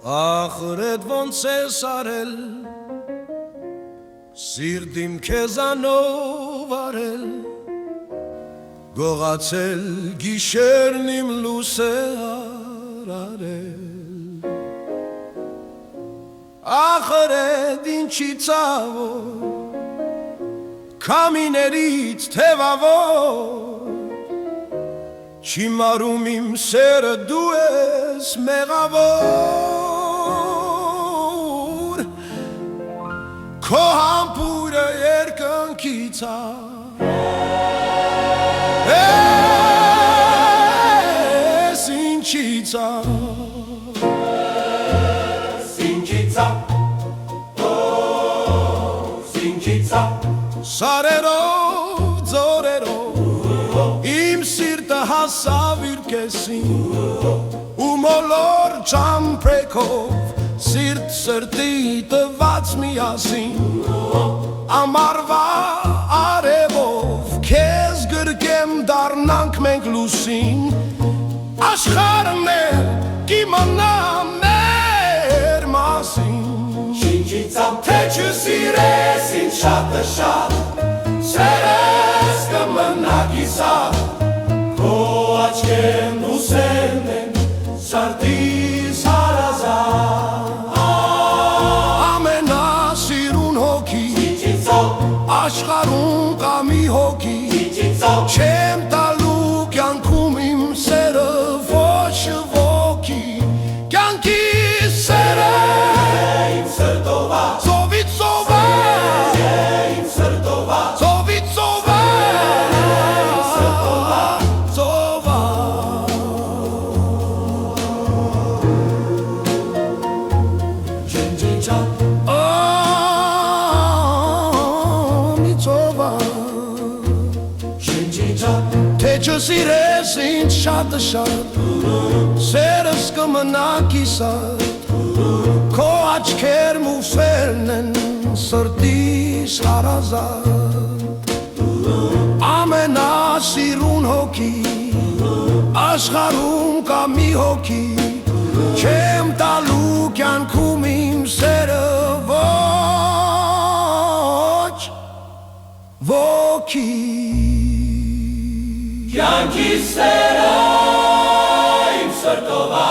Ախրետ ոնց ես արել, սիրտիմ քեզանով արել, գողացել գիշերն իմ լույս է արարել, ախրետ ինչի ցավով, քամիներից թևավոր, չիմարում իմ սերը դու ես մեղավոր, քո համբույրը երկնքից ես ինչից սարերով ձորերով իմ սիրտը հասավ իր կեսին ու մոլոր ճամփրեքով սիրտ սրտի տված միասին ամառվա արևով քեզ գրկեմ դառնանք մենք լուսին աշխարհը մեր կիմանա մեր մասին թե չսիրես ինձ շատ սերես կմնա կիսատ քո աչքերն ուսերն են սրտիս հարազատ ամենասիրուն հոգի աշխարհում կա մի հոգի չեմ տալու կյանքում իմ սերը ոչ ոքի կյանքի սերը իմ սրտովա ծովից ծովա իմ սրտովա ծովից ծովա իմ սրտովա ծովա ջնջիջա մի ծովա ջնջիջա թե չսիրես ինձ շատ սերս կմնա կիսատ քո աչքերն ուսերն են սրտիս հարազատ ամենասիրուն հոգի աշխարհում կա մի հոգի չեմ տալու կյանքում իմ սերը ոչ ոքի կյանքի սերը իմ սրտովա